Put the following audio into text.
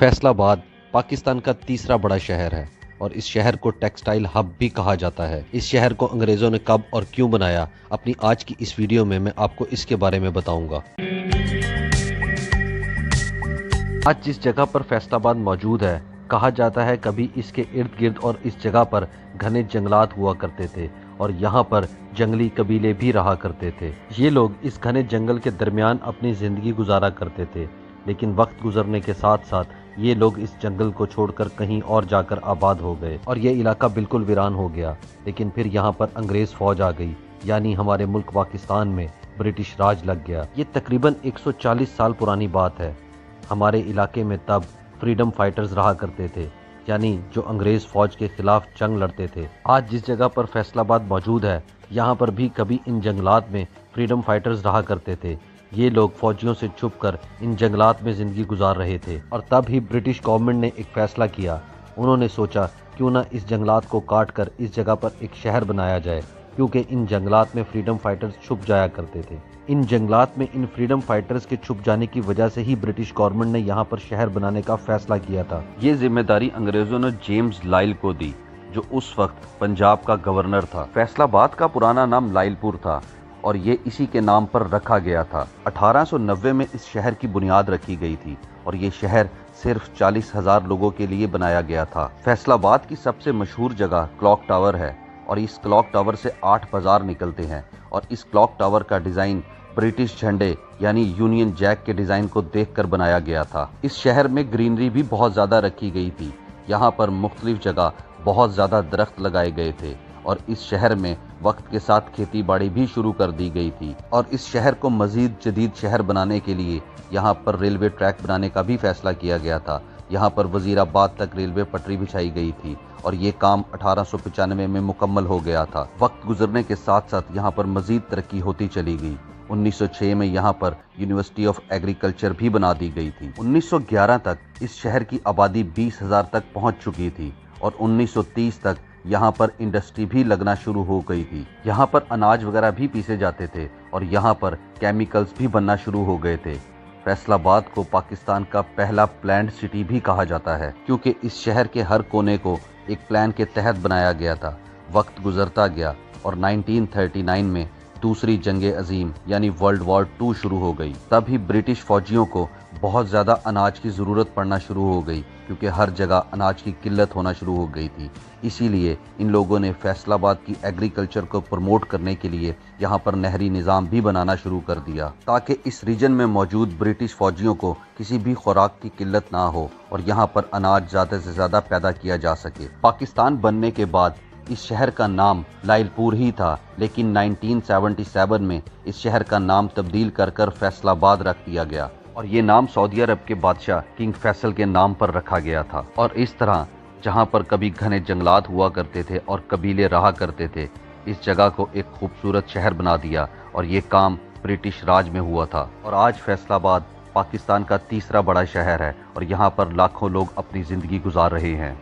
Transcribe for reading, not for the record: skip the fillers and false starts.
फैसला आबाद पाकिस्तान का तीसरा बड़ा शहर है और इस शहर को टेक्सटाइल हब भी कहा जाता है। इस शहर को अंग्रेज़ों ने कब और क्यों बनाया, अपनी आज की इस वीडियो में मैं आपको इसके बारे में बताऊंगा। आज जिस जगह पर फैसलाबाद मौजूद है, कहा जाता है कभी इसके इर्द गिर्द और इस जगह पर घने जंगलात हुआ करते थे और यहाँ पर जंगली कबीले भी रहा करते थे। ये लोग इस घने जंगल के दरमियान अपनी ज़िंदगी गुजारा करते थे, लेकिन वक्त गुजरने के साथ साथ ये लोग इस जंगल को छोड़कर कहीं और जाकर आबाद हो गए और ये इलाका बिल्कुल वीरान हो गया। लेकिन फिर यहाँ पर अंग्रेज़ फ़ौज आ गई, यानी हमारे मुल्क पाकिस्तान में ब्रिटिश राज लग गया। ये तकरीबन 140 साल पुरानी बात है। हमारे इलाके में तब फ्रीडम फाइटर्स रहा करते थे, यानी जो अंग्रेज़ फ़ौज के ख़िलाफ़ जंग लड़ते थे। आज जिस जगह पर फैसलाबाद मौजूद है, यहाँ पर भी कभी इन जंगलात में फ्रीडम फाइटर्स रहा करते थे। ये लोग फौजियों से छुपकर इन जंगलात में ज़िंदगी गुजार रहे थे और तब ही ब्रिटिश गवर्नमेंट ने एक फ़ैसला किया। उन्होंने सोचा क्यों ना इस जंगलात को काट कर इस जगह पर एक शहर बनाया जाए, क्योंकि इन जंगलात में फ्रीडम फाइटर्स छुप जाया करते थे। इन जंगलात में इन फ्रीडम फाइटर्स के छुप जाने की वजह से ही ब्रिटिश गवर्नमेंट ने यहाँ पर शहर बनाने का फैसला किया था। ये जिम्मेदारी अंग्रेज़ों ने जेम्स लाइल को दी, जो उस वक्त पंजाब का गवर्नर था। फैसलाबाद का पुराना नाम लाइलपुर था और ये इसी के नाम पर रखा गया था। 1890 में इस शहर की बुनियाद रखी गई थी और ये शहर सिर्फ 40,000 लोगों के लिए बनाया गया था। फैसलाबाद की सबसे मशहूर जगह क्लॉक टावर है और इस क्लॉक टावर से 8 बाजार निकलते हैं और इस क्लॉक टावर का डिज़ाइन ब्रिटिश झंडे यानी यूनियन जैक के डिज़ाइन को देखकर बनाया गया था। इस शहर में ग्रीनरी भी बहुत ज़्यादा रखी गई थी। यहाँ पर मुख्तलिफ जगह बहुत ज़्यादा दरख्त लगाए गए थे और इस शहर में वक्त के साथ खेती बाड़ी भी शुरू कर दी गई थी। और इस शहर को मज़ीद जदीद शहर बनाने के लिए यहाँ पर रेलवे ट्रैक बनाने का भी फैसला किया गया था। यहाँ पर वज़ीराबाद तक रेलवे पटरी बिछाई गई थी और ये काम 1895 में मुकम्मल हो गया था। वक्त गुजरने के साथ साथ यहाँ पर मज़ीद तरक्की होती चली गई। 1906 में यहाँ पर यूनिवर्सिटी ऑफ एग्रीकल्चर भी बना दी गई थी। 1911 तक इस शहर की आबादी 20,000 तक पहुँच चुकी थी और 1930 तक यहाँ पर इंडस्ट्री भी लगना शुरू हो गई थी। यहाँ पर अनाज वगैरह भी पीसे जाते थे और यहाँ पर केमिकल्स भी बनना शुरू हो गए थे। फैसलाबाद को पाकिस्तान का पहला प्लान्ड सिटी भी कहा जाता है, क्योंकि इस शहर के हर कोने को एक प्लान के तहत बनाया गया था। वक्त गुजरता गया और 1939 में दूसरी जंग अजीम यानी वर्ल्ड वॉर 2 शुरू हो गई। तब ही ब्रिटिश फौजियों को बहुत ज़्यादा अनाज की ज़रूरत पड़ना शुरू हो गई, क्योंकि हर जगह अनाज की किल्लत होना शुरू हो गई थी। इसीलिए इन लोगों ने फैसलाबाद की एग्रीकल्चर को प्रमोट करने के लिए यहाँ पर नहरी निज़ाम भी बनाना शुरू कर दिया, ताकि इस रीजन में मौजूद ब्रिटिश फौजियों को किसी भी खुराक की किल्लत ना हो और यहाँ पर अनाज ज़्यादा से ज़्यादा पैदा किया जा सके। पाकिस्तान बनने के बाद इस शहर का नाम लाइलपुर ही था, लेकिन 1977 में इस शहर का नाम तब्दील कर फैसलाबाद रख दिया गया और ये नाम सऊदी अरब के बादशाह किंग फैसल के नाम पर रखा गया था। और इस तरह जहाँ पर कभी घने जंगलात हुआ करते थे और कबीले रहा करते थे, इस जगह को एक खूबसूरत शहर बना दिया और ये काम ब्रिटिश राज में हुआ था। और आज फैसलाबाद पाकिस्तान का तीसरा बड़ा शहर है और यहाँ पर लाखों लोग अपनी ज़िंदगी गुजार रहे हैं।